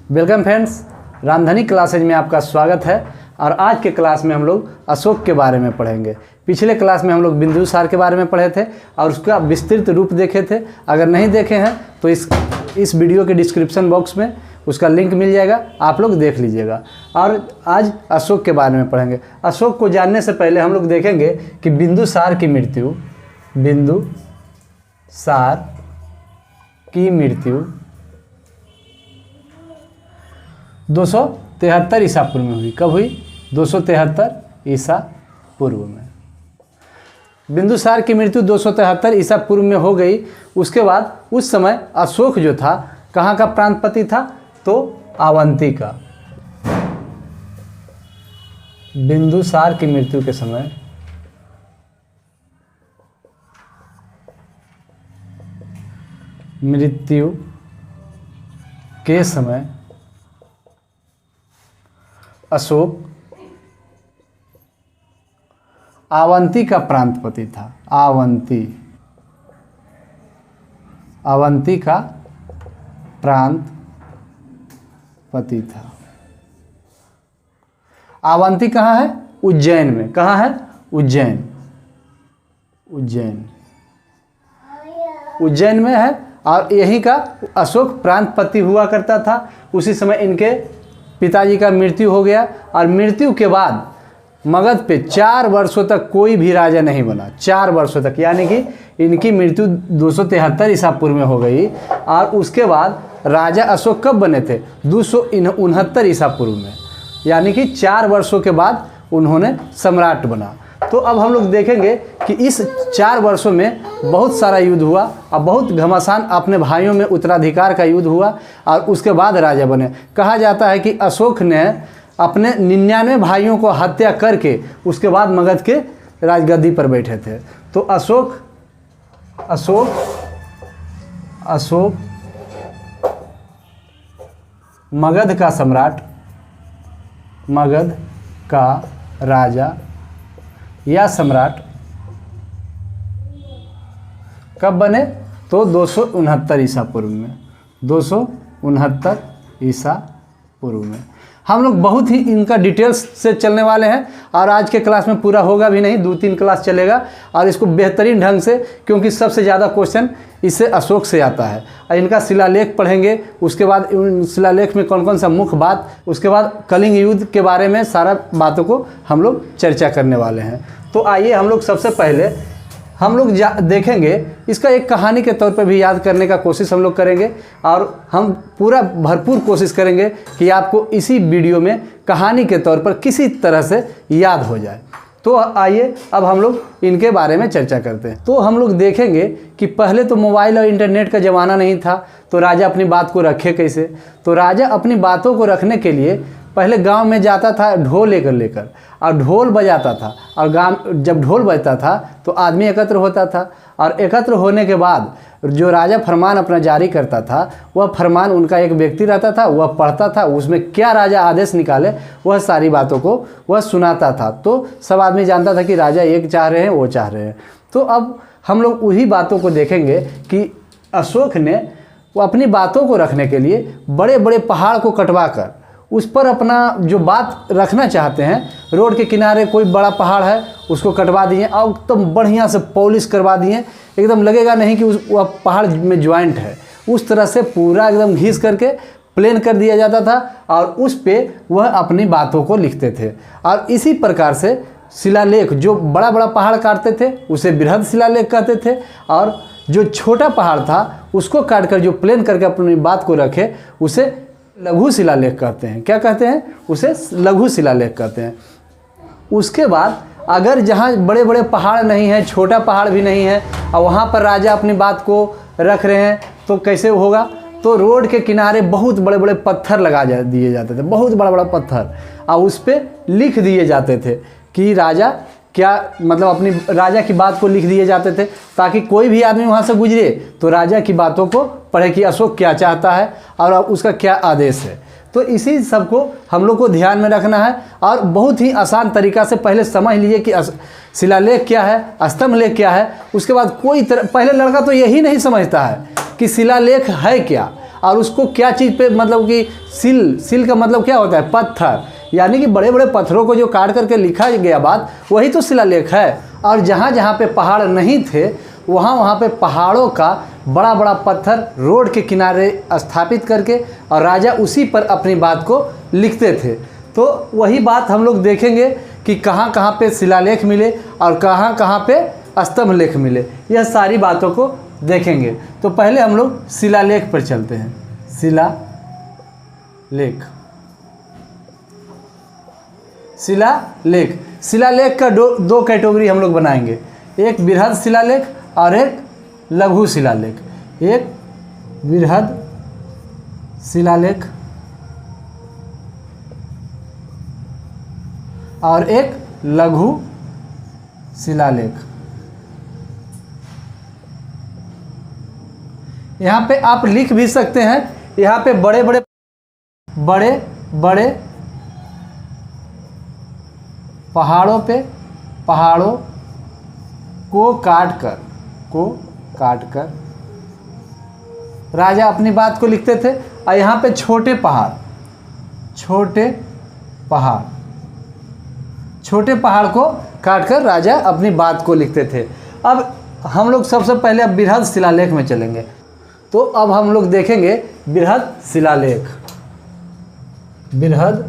Welcome friends, Ramdhani classes में आपका स्वागत है। और आज के क्लास में हम लोग अशोक के बारे में पढ़ेंगे। पिछले क्लास में हम लोग बिंदुसार के बारे में पढ़े थे और उसका विस्तृत रूप देखे थे। अगर नहीं देखे हैं तो इस वीडियो के डिस्क्रिप्शन बॉक्स में उसका लिंक मिल जाएगा, आप लोग देख लीजिएगा। और आज अशोक के बारे में पढ़ेंगे। अशोक को जानने से पहले हम लोग देखेंगे कि बिंदुसार की मृत्यु 273 ईसा पूर्व में हुई। कब हुई? 273 ईसा पूर्व में। बिंदुसार की मृत्यु 273 ईसा पूर्व में हो गई। उसके बाद उस समय अशोक जो था कहाँ का प्रांतपति था? तो अवंती का। बिंदुसार की मृत्यु के समय अशोक अवंती का प्रांतपति था। अवंती का प्रांतपति था। अवंती कहाँ है? उज्जैन में। कहाँ है? उज्जैन में है। और यहीं का अशोक प्रांतपति हुआ करता था। उसी समय इनके पिताजी का मृत्यु हो गया और मृत्यु के बाद मगध पे 4 वर्षों तक कोई भी राजा नहीं बना। 4 वर्षों तक, यानी कि इनकी मृत्यु 273 ईसा पूर्व में हो गई। और उसके बाद राजा अशोक कब बने थे? 269 ईसा पूर्व में, यानी कि 4 वर्षों के बाद उन्होंने सम्राट बना। तो अब हम लोग देखेंगे कि इस 4 वर्षों में बहुत सारा युद्ध हुआ और बहुत घमासान अपने भाइयों में उत्तराधिकार का युद्ध हुआ और उसके बाद राजा बने। कहा जाता है कि अशोक ने अपने 99 भाइयों को हत्या करके उसके बाद मगध के राजगद्दी पर बैठे थे। तो अशोक मगध का सम्राट, मगध का राजा या सम्राट कब बने? तो 269 ईसा पूर्व में। 269 ईसा पूर्व में। हम लोग बहुत ही इनका डिटेल्स से चलने वाले हैं और आज के क्लास में पूरा होगा भी नहीं, 2-3 क्लास चलेगा और इसको बेहतरीन ढंग से, क्योंकि सबसे ज़्यादा क्वेश्चन इससे अशोक से आता है। और इनका शिलालेख पढ़ेंगे। उसके बाद उन शिलालेख में कौन कौन सा मुख्य बात, उसके बाद कलिंग युद्ध के बारे में सारा बातों को हम लोग चर्चा करने वाले हैं। तो आइए हम लोग सबसे पहले हम लोग देखेंगे, इसका एक कहानी के तौर पर भी याद करने का कोशिश हम लोग करेंगे और हम पूरा भरपूर कोशिश करेंगे कि आपको इसी वीडियो में कहानी के तौर पर किसी तरह से याद हो जाए। तो आइए अब हम लोग इनके बारे में चर्चा करते हैं। तो हम लोग देखेंगे कि पहले तो मोबाइल और इंटरनेट का ज़माना नहीं था, तो राजा अपनी बात को रखे कैसे? तो राजा अपनी बातों को रखने के लिए पहले गांव में जाता था ढोल लेकर और ढोल बजाता था। और जब ढोल बजता था तो आदमी एकत्र होता था और एकत्र होने के बाद जो राजा फरमान अपना जारी करता था, वह फरमान उनका एक व्यक्ति रहता था, वह पढ़ता था। उसमें क्या राजा आदेश निकाले वह सारी बातों को वह सुनाता था। तो सब आदमी जानता था कि राजा एक चाह रहे हैं, वो चाह रहे हैं। तो अब हम लोग उन्हीं बातों को देखेंगे कि अशोक ने वो अपनी बातों को रखने के लिए बड़े बड़े पहाड़ को कटवा कर उस पर अपना जो बात रखना चाहते हैं, रोड के किनारे कोई बड़ा पहाड़ है उसको कटवा दिए और एकदम बढ़िया से पॉलिश करवा दिए। एकदम लगेगा नहीं कि वह पहाड़ में ज्वाइंट है। उस तरह से पूरा एकदम घिस करके प्लेन कर दिया जाता था और उस पे वह अपनी बातों को लिखते थे। और इसी प्रकार से शिलालेख, जो बड़ा बड़ा पहाड़ काटते थे उसे बृहद शिलालेख कहते थे, और जो छोटा पहाड़ था उसको काट कर जो प्लेन करके अपनी बात को रखे उसे लघु शिलालेख कहते हैं। क्या कहते हैं? उसे लघु शिलालेख कहते हैं। उसके बाद अगर जहाँ बड़े बड़े पहाड़ नहीं हैं, छोटा पहाड़ भी नहीं है और वहाँ पर राजा अपनी बात को रख रहे हैं, तो कैसे होगा? तो रोड के किनारे बहुत बड़े बड़े पत्थर दिए जाते थे, बहुत बड़ा बड़ा पत्थर, और उस पर लिख दिए जाते थे कि राजा क्या, मतलब अपनी राजा की बात को लिख दिए जाते थे, ताकि कोई भी आदमी वहाँ से गुजरे तो राजा की बातों को पढ़े कि अशोक क्या चाहता है और उसका क्या आदेश है। तो इसी सब को हम लोग को ध्यान में रखना है और बहुत ही आसान तरीका से पहले समझ लीजिए कि शिलालेख क्या है, स्तंभ लेख क्या है। उसके बाद पहले लड़का तो यही नहीं समझता है कि शिलालेख है क्या और उसको क्या चीज़ पे मतलब कि सिल का मतलब क्या होता है, पत्थर, यानी कि बड़े बड़े पत्थरों को जो काट करके लिखा गया बात, वही तो शिलालेख है। और जहाँ जहाँ पे पहाड़ नहीं थे वहाँ पे पहाड़ों का बड़ा बड़ा पत्थर रोड के किनारे स्थापित करके और राजा उसी पर अपनी बात को लिखते थे। तो वही बात हम लोग देखेंगे कि कहाँ कहाँ पे शिलालेख मिले और कहाँ कहाँ पे स्तंभ लेख मिले, यह सारी बातों को देखेंगे। तो पहले हम लोग शिलालेख पर चलते हैं। शिलालेख का दो कैटेगरी हम लोग बनाएंगे, एक बृहद शिलालेख और एक लघु शिलालेख। एक बृहद शिलालेख और एक लघु शिलालेख। यहाँ पे आप लिख भी सकते हैं, यहाँ पे बड़े बड़े पहाड़ों को काट कर राजा अपनी बात को लिखते थे। और यहाँ पे छोटे पहाड़ को काट कर राजा अपनी बात को लिखते थे। अब हम लोग सबसे पहले अब बृहद शिलालेख में चलेंगे। तो अब हम लोग देखेंगे बृहद शिलालेख। बृहद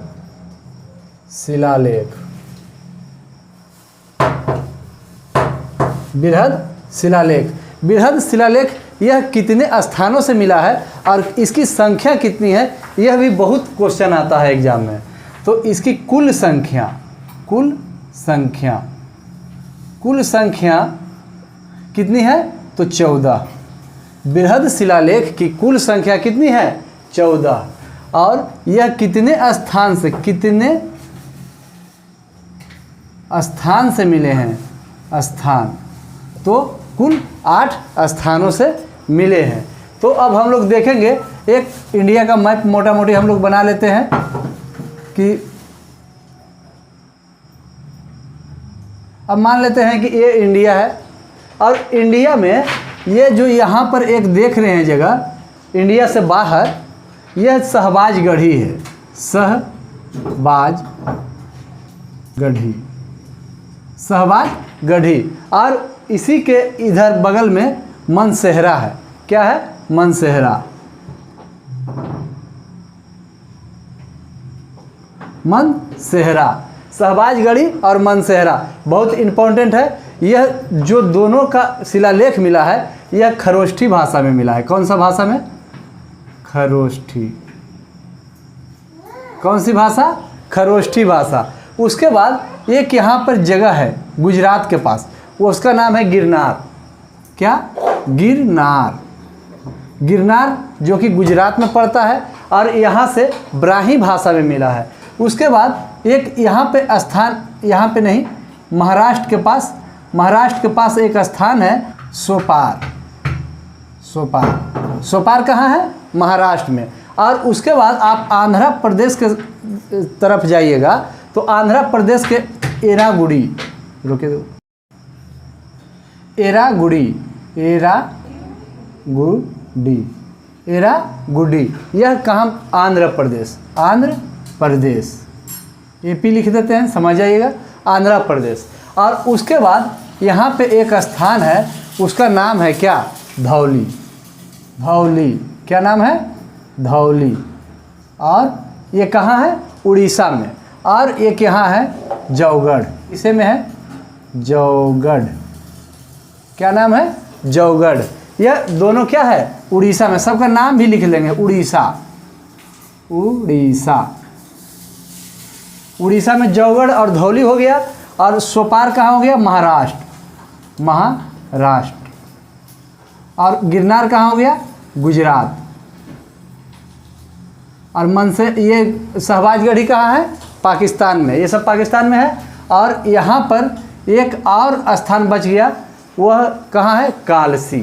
शिलालेख यह कितने स्थानों से मिला है और इसकी संख्या कितनी है, यह भी बहुत क्वेश्चन आता है एग्जाम में। तो इसकी कुल संख्या कितनी है, तो 14। बृहद शिलालेख की कुल संख्या कितनी है, 14। और यह कितने स्थान से मिले हैं, स्थान, तो कुल 8 स्थानों से मिले हैं। तो अब हम लोग देखेंगे, एक इंडिया का मैप मोटा मोटी हम लोग बना लेते हैं कि अब मान लेते हैं कि ये इंडिया है और इंडिया में ये जो यहाँ पर एक देख रहे हैं जगह, इंडिया से बाहर, यह शहबाजगढ़ी है, शहबाजगढ़ी। और इसी के इधर बगल में मनसेहरा है। क्या है, मनसेहरा। शहबाजगढ़ी और मनसेहरा बहुत इम्पोर्टेंट है। यह जो दोनों का शिलालेख मिला है, यह खरोष्ठी भाषा में मिला है। कौन सा भाषा में, खरोष्ठी। कौन सी भाषा, खरोष्ठी भाषा। उसके बाद एक यहाँ पर जगह है गुजरात के पास, वो उसका नाम है गिरनार। क्या, गिरनार जो कि गुजरात में पड़ता है और यहाँ से ब्राह्मी भाषा में मिला है। उसके बाद एक यहाँ पे स्थान, यहाँ पे नहीं, महाराष्ट्र के पास एक स्थान है सोपार कहाँ है, महाराष्ट्र में। और उसके बाद आप आंध्र प्रदेश के तरफ जाइएगा तो आंध्र प्रदेश के एरागुडी, यह कहाँ, आंध्र प्रदेश, एपी लिख देते हैं, समझ जाइएगा, आंध्र प्रदेश। और उसके बाद यहाँ पे एक स्थान है, उसका नाम है क्या, धौली। क्या नाम है, धौली। और ये कहाँ है, उड़ीसा में। और एक यहाँ है जौगढ़, इसे में है जौगढ़। क्या नाम है, जौगढ़। यह दोनों क्या है, उड़ीसा में। सबका नाम भी लिख लेंगे, उड़ीसा में जौगढ़ और धौली हो गया। और सोपार कहाँ हो गया, महाराष्ट्र। और गिरनार कहाँ हो गया, गुजरात। और ये शहबाजगढ़ी कहाँ है, पाकिस्तान में। ये सब पाकिस्तान में है। और यहाँ पर एक और स्थान बच गया, वह कहाँ है, कालसी।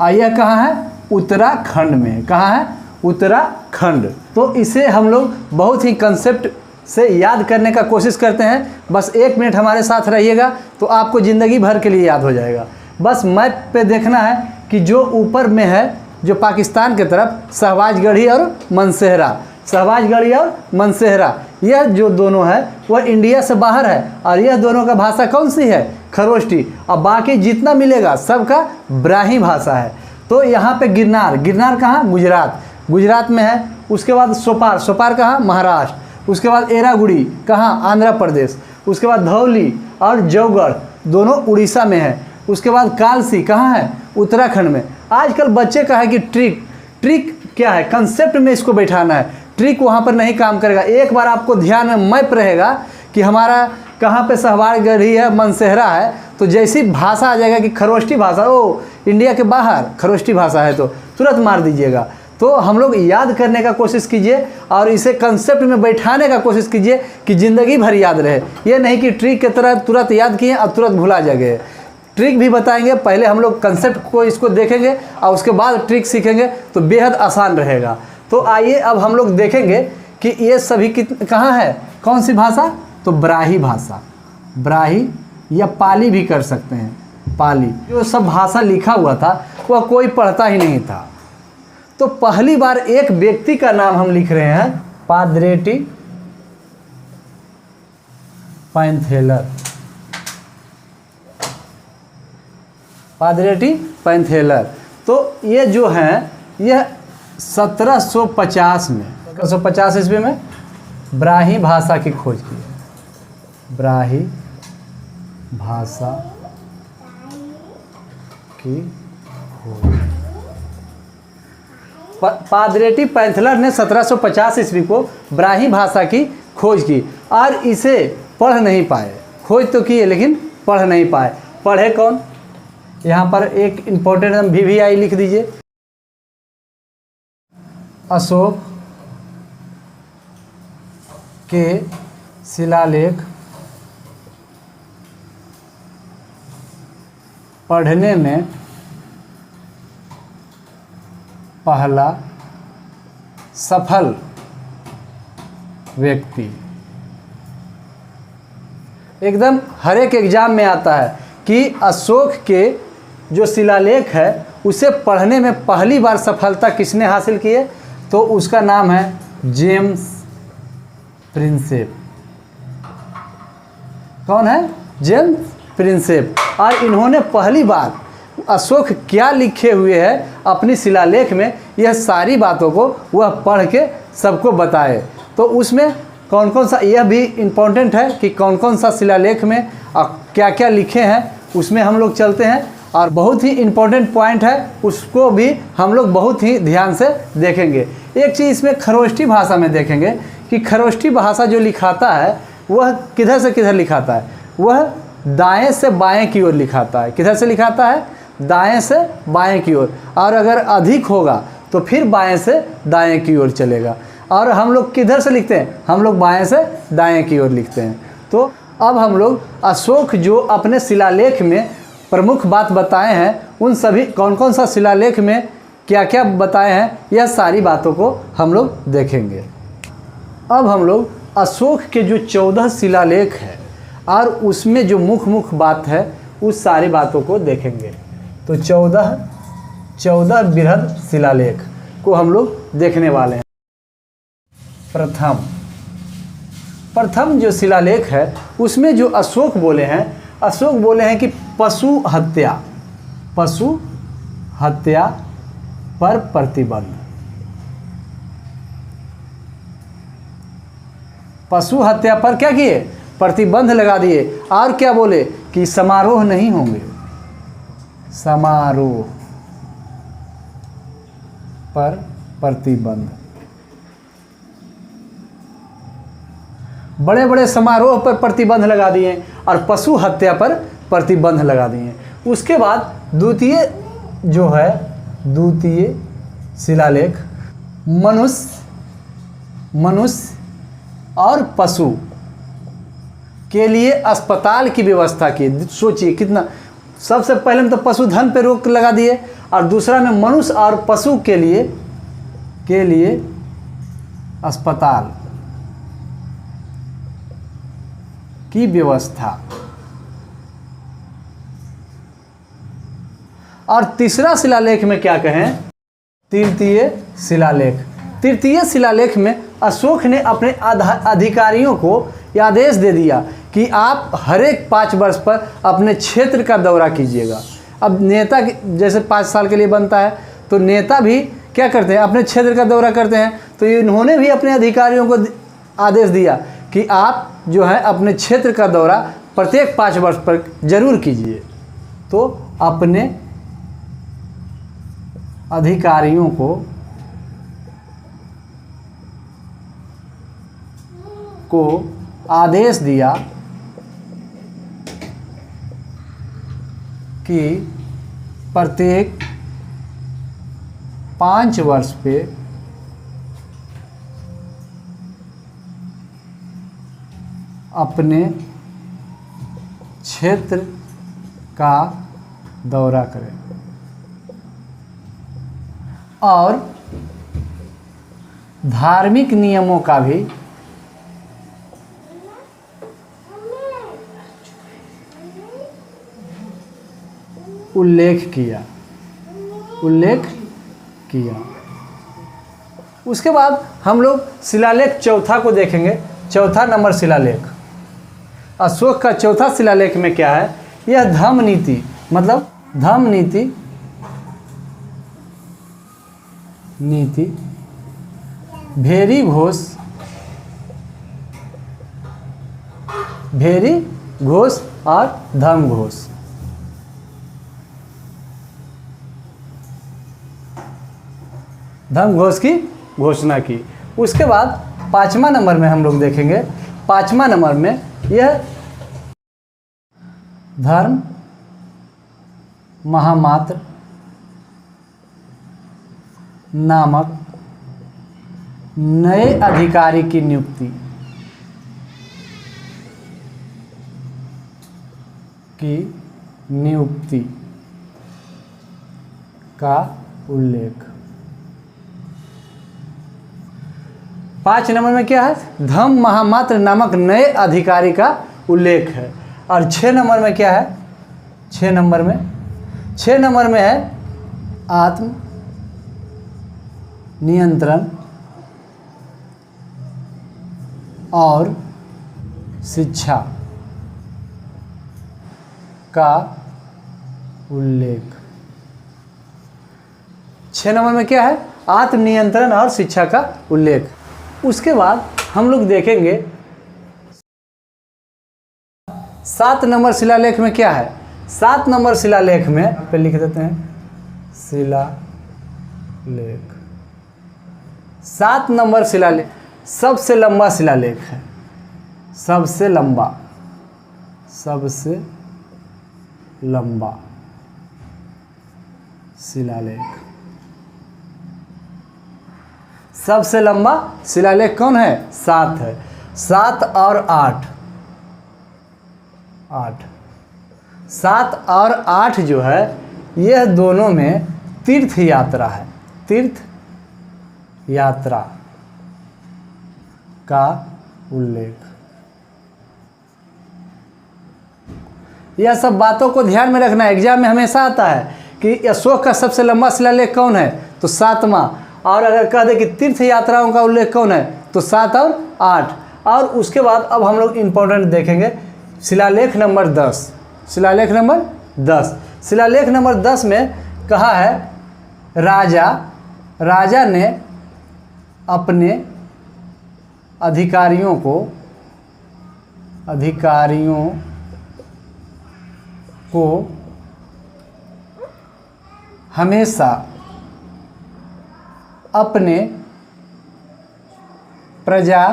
और यह कहाँ है, उत्तराखंड में। कहाँ है, उत्तराखंड। तो इसे हम लोग बहुत ही कंसेप्ट से याद करने का कोशिश करते हैं। बस 1 मिनट हमारे साथ रहिएगा तो आपको ज़िंदगी भर के लिए याद हो जाएगा। बस मैप पे देखना है कि जो ऊपर में है जो पाकिस्तान की तरफ शहबाजगढ़ी और मनसेहरा, शहबाजगढ़ी और मनसेहरा, यह जो दोनों है वह इंडिया से बाहर है और यह दोनों का भाषा कौन सी है? खरोष्टी। और बाकी जितना मिलेगा सबका ब्राह्मी भाषा है। तो यहाँ पे गिरनार, गिरनार कहाँ? गुजरात, गुजरात में है। उसके बाद सोपार, सोपार कहाँ? महाराष्ट्र। उसके बाद एरागुड़ी कहाँ? आंध्र प्रदेश। उसके बाद धौली और जौगढ़ दोनों उड़ीसा में है। उसके बाद कालसी कहाँ है? उत्तराखंड में। आजकल बच्चे का है कि ट्रिक, ट्रिक क्या है? कंसेप्ट में इसको बैठाना है, ट्रिक वहाँ पर नहीं काम करेगा। एक बार आपको ध्यान में मैप रहेगा कि हमारा कहाँ पे शहबाजगढ़ी है, मनसेहरा है, तो जैसी भाषा आ जाएगा कि खरोष्टी भाषा, ओ इंडिया के बाहर खरोष्टी भाषा है, तो तुरंत मार दीजिएगा। तो हम लोग याद करने का कोशिश कीजिए और इसे कंसेप्ट में बैठाने का कोशिश कीजिए कि ज़िंदगी भर याद रहे। ये नहीं कि ट्रिक की तरह तुरंत याद किए और तुरंत भुला जाएंगे। ट्रिक भी बताएंगे, पहले हम लोग कंसेप्ट को इसको देखेंगे और उसके बाद ट्रिक सीखेंगे तो बेहद आसान रहेगा। तो आइए अब हम लोग देखेंगे कि ये सभी कहाँ है, कौन सी भाषा? तो ब्राह्मी भाषा, ब्राह्मी या पाली भी कर सकते हैं, पाली। जो सब भाषा लिखा हुआ था वह कोई पढ़ता ही नहीं था। तो पहली बार एक व्यक्ति का नाम हम लिख रहे हैं, पादरेटी पैंथेलर, पादरेटी पैंथेलर। तो ये जो हैं यह 1750 में, 1750 ईस्वी में ब्राह्मी भाषा की खोज की है, ब्राह्मी भाषा की खोज। पादरेटी पैंथेलर ने 1750 ईस्वी को ब्राह्मी भाषा की खोज की और इसे पढ़ नहीं पाए। खोज तो किए लेकिन पढ़ नहीं पाए। पढ़े कौन? यहाँ पर एक इम्पोर्टेंट VVI लिख दीजिए। अशोक के शिलालेख पढ़ने में पहला सफल व्यक्ति। एकदम हर एक एग्जाम में आता है कि अशोक के जो शिलालेख है उसे पढ़ने में पहली बार सफलता किसने हासिल की है? तो उसका नाम है जेम्स प्रिंसेप। कौन है? James Prinsep. और इन्होंने पहली बार अशोक क्या लिखे हुए हैं अपनी शिलालेख में, यह सारी बातों को वह पढ़ के सबको बताए। तो उसमें कौन कौन सा, यह भी इम्पोर्टेंट है कि कौन कौन सा शिलालेख में क्या क्या लिखे हैं, उसमें हम लोग चलते हैं। और बहुत ही इम्पोर्टेंट पॉइंट है, उसको भी हम लोग बहुत ही ध्यान से देखेंगे। एक चीज़ इसमें खरोष्टी भाषा में देखेंगे कि खरोष्टी भाषा जो लिखाता है वह किधर से किधर लिखाता है? वह दाएं से बाएं की ओर लिखाता है। किधर से लिखाता है? दाएं से बाएं की ओर। और अगर अधिक होगा तो फिर बाएं से दाएं की ओर चलेगा। और हम लोग किधर से लिखते हैं? हम लोग बाएं से दाएं की ओर लिखते हैं। तो अब हम लोग अशोक जो अपने शिलालेख में प्रमुख बात बताए हैं, उन सभी कौन कौन सा शिलालेख में क्या क्या बताए हैं, यह सारी बातों को हम लोग देखेंगे। अब हम लोग अशोक के जो 14 शिलालेख है और उसमें जो मुख्य बात है उस सारी बातों को देखेंगे। तो 14 बृहद शिलालेख को हम लोग देखने वाले हैं। प्रथम जो शिलालेख है उसमें जो अशोक बोले हैं कि पशु हत्या पर प्रतिबंध। पशु हत्या पर क्या किए? प्रतिबंध लगा दिए। और क्या बोले कि समारोह नहीं होंगे, समारोह पर प्रतिबंध। बड़े बड़े समारोह पर प्रतिबंध लगा दिए और पशु हत्या पर प्रतिबंध लगा दिए। उसके बाद द्वितीय शिलालेख मनुष्य और पशु के लिए अस्पताल की व्यवस्था की। सोचिए कितना, सबसे पहले में तो पशुधन पे रोक लगा दिए और दूसरा में मनुष्य और पशु के लिए अस्पताल की व्यवस्था और तीसरा शिलालेख में क्या कहें, तृतीय शिलालेख। तृतीय शिलालेख में अशोक ने अपने अधिकारियों को यह आदेश दे दिया कि आप हर एक 5 वर्ष पर अपने क्षेत्र का दौरा कीजिएगा। अब नेता जैसे 5 साल के लिए बनता है, तो नेता भी क्या करते हैं, अपने क्षेत्र का दौरा करते हैं। तो इन्होंने भी अपने अधिकारियों को आदेश दिया कि आप जो है अपने क्षेत्र का दौरा प्रत्येक 5 वर्ष पर जरूर कीजिए। तो अपने अधिकारियों को आदेश दिया कि प्रत्येक 5 वर्ष पे अपने क्षेत्र का दौरा करें और धार्मिक नियमों का भी उल्लेख किया। उसके बाद हम लोग शिलालेख चौथा को देखेंगे। चौथा नंबर शिलालेख, अशोक का चौथा शिलालेख में क्या है, यह धम्म नीति, मतलब धम्म नीति भेरी घोष और धम्म घोष। धम्म घोष की घोषणा की। उसके बाद 5वां नंबर में हम लोग देखेंगे। 5वां नंबर में यह धर्म महामात्र नामक नए अधिकारी की नियुक्ति का उल्लेख। 5 नंबर में क्या है, धम्म महामात्र नामक नए अधिकारी का उल्लेख है। और 6 नंबर में क्या है, 6 नंबर में है आत्म नियंत्रण और शिक्षा का उल्लेख। 6 नंबर में क्या है, आत्म नियंत्रण और शिक्षा का उल्लेख। उसके बाद हम लोग देखेंगे 7 नंबर शिलालेख में क्या है। 7 नंबर शिलालेख में पे लिख देते हैं शिलालेख। 7 नंबर शिलालेख सबसे लंबा शिलालेख है, सबसे लंबा शिलालेख। सबसे लंबा शिलालेख कौन है, 7 है। 7 और 8, 7 और 8 जो है, यह दोनों में तीर्थ यात्रा है, तीर्थ यात्रा का उल्लेख। यह सब बातों को ध्यान में रखना। एग्जाम में हमेशा आता है कि अशोक का सबसे लंबा शिलालेख कौन है, तो 7वां। और अगर कह दे कि तीर्थ यात्राओं का उल्लेख कौन है, तो 7 और 8। और उसके बाद अब हम लोग इम्पोर्टेंट देखेंगे शिलालेख नंबर 10। शिलालेख नंबर 10, शिलालेख नंबर 10 में कहा है, राजा ने अपने अधिकारियों को हमेशा अपने प्रजा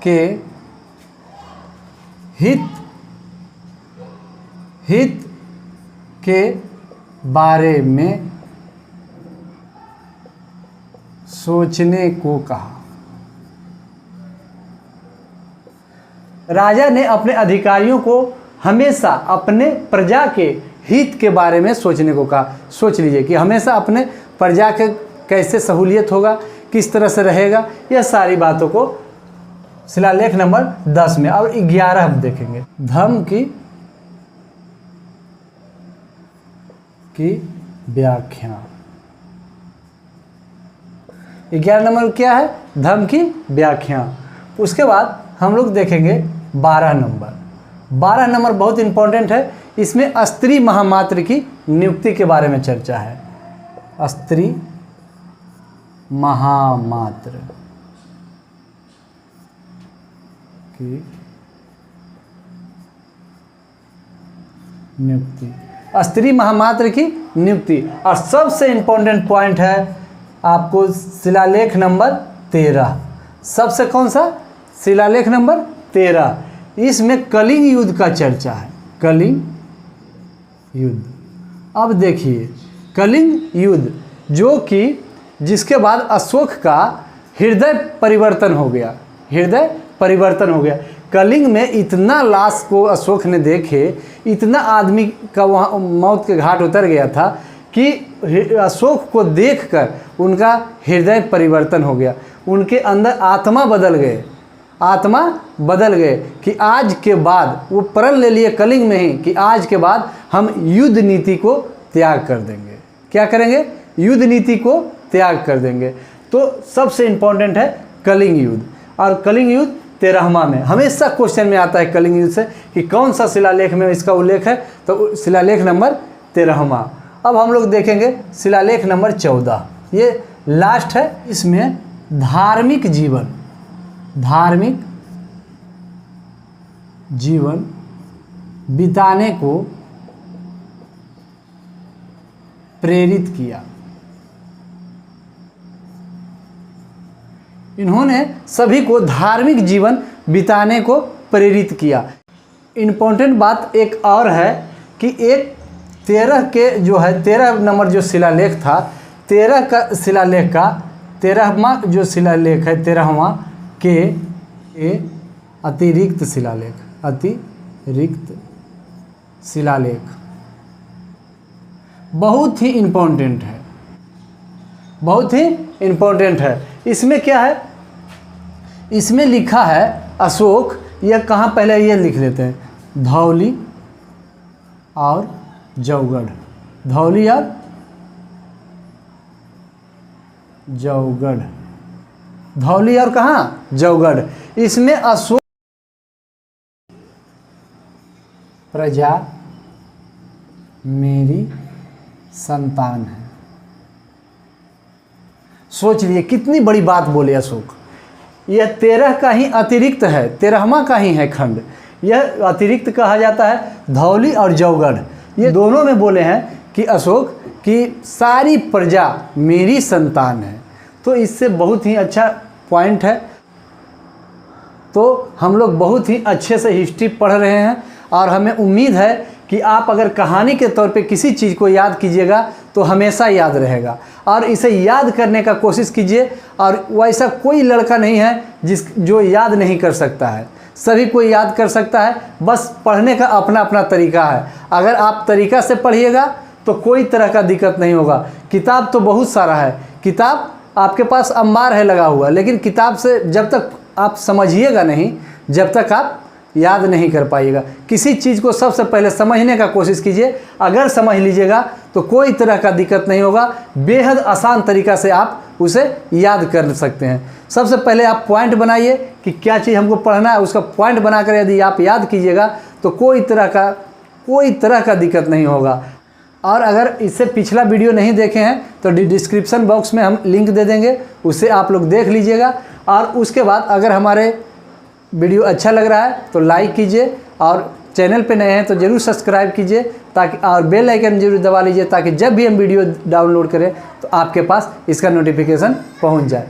के हित के बारे में सोचने को कहा। राजा ने अपने अधिकारियों को हमेशा अपने प्रजा के हित के बारे में सोचने को कहा। सोच लीजिए कि हमेशा अपने प्रजा के कैसे सहूलियत होगा, किस तरह से रहेगा, यह सारी बातों को शिलालेख नंबर 10 में। और 11 हम देखेंगे, धम्म की व्याख्या। 11 नंबर क्या है? धम्म की व्याख्या। उसके बाद हम लोग देखेंगे 12 नंबर। 12 नंबर बहुत इंपॉर्टेंट है। इसमें स्त्री महामात्र की नियुक्ति के बारे में चर्चा है। स्त्री महामात्र की नियुक्ति, स्त्री महामात्र की नियुक्ति। और सबसे इंपॉर्टेंट पॉइंट है आपको शिलालेख नंबर 13। सबसे कौन सा? शिलालेख नंबर 13। इसमें कलिंग युद्ध का चर्चा है। कलिंग युद्ध। अब देखिए कलिंग युद्ध जो कि जिसके बाद अशोक का हृदय परिवर्तन हो गया। हृदय परिवर्तन हो गया। कलिंग में इतना लाश को अशोक ने देखे, इतना आदमी का वहाँ मौत के घाट उतर गया था कि अशोक को देखकर उनका हृदय परिवर्तन हो गया। उनके अंदर आत्मा बदल गए। आत्मा बदल गए कि आज के बाद वो प्रण ले लिए कलिंग में ही कि आज के बाद हम युद्ध नीति को त्याग कर देंगे। क्या करेंगे? युद्ध नीति को त्याग कर देंगे। तो सबसे इम्पोर्टेंट है कलिंग युद्ध। और कलिंग युद्ध 13वां में हमेशा क्वेश्चन में आता है कलिंग युद्ध से कि कौन सा शिलालेख में इसका उल्लेख है, तो शिलालेख नंबर 13वां। अब हम लोग देखेंगे शिलालेख नंबर 14। ये लास्ट है। इसमें धार्मिक जीवन बिताने को प्रेरित किया। इन्होंने सभी को धार्मिक जीवन बिताने को प्रेरित किया। इम्पोर्टेंट बात एक और है कि एक 13 के जो है 13 नंबर जो शिलालेख था, 13 का शिलालेख का 13वां जो शिलालेख है 13वां के अतिरिक्त शिलालेख बहुत ही इम्पोर्टेंट है। बहुत ही इम्पोर्टेंट है। इसमें क्या है? इसमें लिखा है अशोक, यह कहाँ पहले ये लिख लेते हैं, धौली और जौगढ़। धौली और जौगढ़। धौली और कहाँ? जौगढ़। इसमें अशोक प्रजा मेरी संतान है। सोच लिए कितनी बड़ी बात बोले अशोक। यह 13 का ही अतिरिक्त है, 13वां का ही है खंड। यह अतिरिक्त कहा जाता है। धौली और जौगढ़ ये दोनों में बोले हैं कि अशोक की सारी प्रजा मेरी संतान है। तो इससे बहुत ही अच्छा पॉइंट है। तो हम लोग बहुत ही अच्छे से हिस्ट्री पढ़ रहे हैं और हमें उम्मीद है कि आप अगर कहानी के तौर पे किसी चीज़ को याद कीजिएगा तो हमेशा याद रहेगा। और इसे याद करने का कोशिश कीजिए। और वैसा कोई लड़का नहीं है जो याद नहीं कर सकता है। सभी कोई याद कर सकता है, बस पढ़ने का अपना अपना तरीका है। अगर आप तरीका से पढ़िएगा तो कोई तरह का दिक्कत नहीं होगा। किताब तो बहुत सारा है, किताब आपके पास अंबार है लगा हुआ, लेकिन किताब से जब तक आप समझिएगा नहीं, जब तक आप याद नहीं कर पाइएगा। किसी चीज़ को सबसे पहले समझने का कोशिश कीजिए। अगर समझ लीजिएगा तो कोई तरह का दिक्कत नहीं होगा। बेहद आसान तरीका से आप उसे याद कर सकते हैं। सबसे पहले आप पॉइंट बनाइए कि क्या चीज़ हमको पढ़ना है, उसका पॉइंट बनाकर यदि आप याद कीजिएगा तो कोई तरह का दिक्कत नहीं होगा। और अगर इससे पिछला वीडियो नहीं देखे हैं तो डिस्क्रिप्शन बॉक्स में हम लिंक दे देंगे, उससे आप लोग देख लीजिएगा। और उसके बाद अगर हमारे वीडियो अच्छा लग रहा है तो लाइक कीजिए, और चैनल पे नए हैं तो ज़रूर सब्सक्राइब कीजिए, ताकि और बेल आइकन जरूर दबा लीजिए, ताकि जब भी हम वीडियो डाउनलोड करें तो आपके पास इसका नोटिफिकेशन पहुंच जाए।